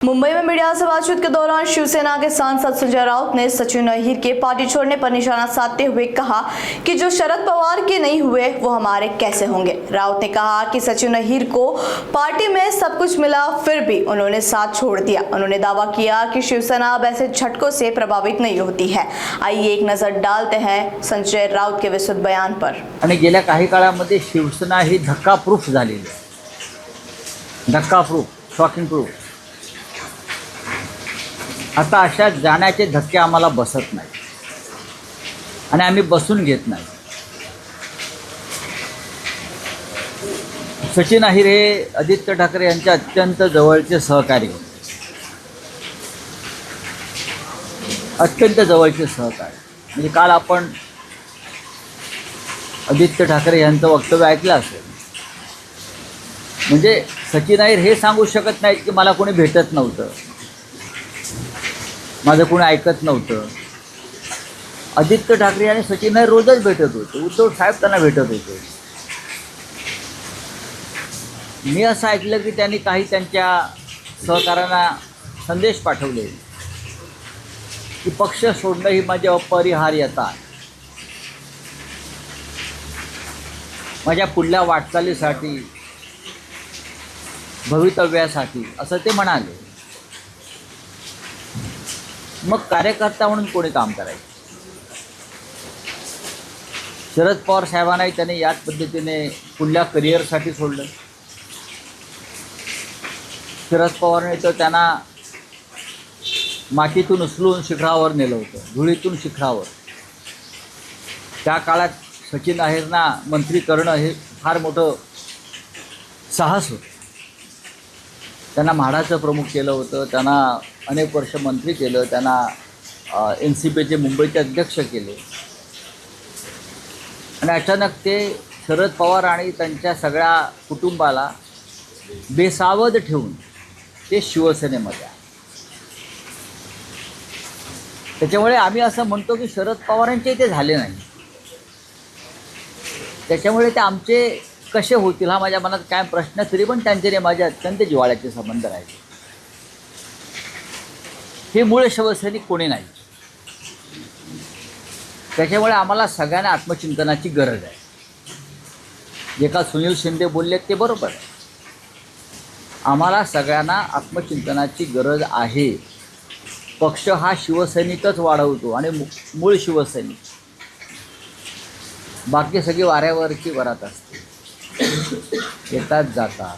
मुंबई में मीडिया से बातचीत के दौरान शिवसेना के सांसद संजय राउत ने सचिन अहिर के पार्टी छोड़ने पर निशाना साधते हुए कहा कि जो शरद पवार के नहीं हुए वो हमारे कैसे होंगे। राउत ने कहा कि सचिन अहिर को पार्टी में सब कुछ मिला फिर भी उन्होंने साथ छोड़ दिया। उन्होंने दावा किया कि शिवसेना अब ऐसे झटकों से प्रभावित नहीं होती है। आइए एक नजर डालते हैं संजय राउत के विस्तृत बयान पर। आणि गेल्या काही काळामध्ये शिवसेना ही धक्काप्रूफ झालेली आहे, धक्काप्रूफ, शॉकिंग प्रूफ। आता अशा जाण्याचे धक्के आम्हाला बसत नाही आणि आम्ही बसून घेत नाही। सचिन अहिर हे आदित्य ठाकरे यांचे अत्यंत जवळचे सहकारी होते, अत्यंत जवळचे सहकारी। म्हणजे काल आपण आदित्य ठाकरे यांचं वक्तव्य ऐकलं असेल। म्हणजे सचिन अहिर हे सांगू शकत नाहीत की मला कोणी भेटत नव्हतं, माझं कोणी ऐकत नव्हतं। आदित्य ठाकरे आणि सचिन अहिर रोजच भेटत होते, उद्धव साहेब त्यांना भेटत होते। मी असं ऐकलं की त्यांनी काही त्यांच्या सहकाऱ्यांना संदेश पाठवले की पक्ष सोडणं ही माझी अपरिहार्यता आहे, माझ्या पुढल्या वाटचालीसाठी, भवितव्यासाठी, असं ते म्हणाले। मग कार्यकर्ता म्हणून कोणी काम करायचं? शरद पवार साहेबांनाही त्याने याच पद्धतीने पुढल्या करिअरसाठी सोडलं। शरद पवारने तर त्यांना मातीतून उचलून शिखरावर नेलं होतं, धुळीतून शिखरावर। त्या काळात सचिन अहिरना मंत्री करणं हे फार मोठं साहस होतं। त्यांना म्हाडाचं प्रमुख केलं होतं, त्यांना अनेक वर्ष मंत्री केलं, त्यांना NCPचे मुंबईचे अध्यक्ष केले। आणि अचानक ते शरद पवार आणि त्यांच्या सगळ्या कुटुंबाला बेसावध ठेवून ते शिवसेनेमध्ये आहे। त्याच्यामुळे आम्ही असं म्हणतो की शरद पवारांचे ते झाले नाही, त्याच्यामुळे ते आमचे कसे होतील हा माझ्या मनात काय प्रश्न। तरी पण त्यांचे माझे अत्यंत जिव्हाळ्याचे संबंध राहिले। हे मूळ शिवसैनिक कोणी नाही, त्याच्यामुळे आम्हाला सगळ्यांना आत्मचिंतनाची गरज आहे। जे का सुनील शिंदे बोलले ते बरोबर आहे, आम्हाला सगळ्यांना आत्मचिंतनाची गरज आहे। पक्ष हा शिवसैनिकच वाढवतो आणि मूळ शिवसैनिक, बाकी सगळी वाऱ्यावरची वरात असते, येतात जातात।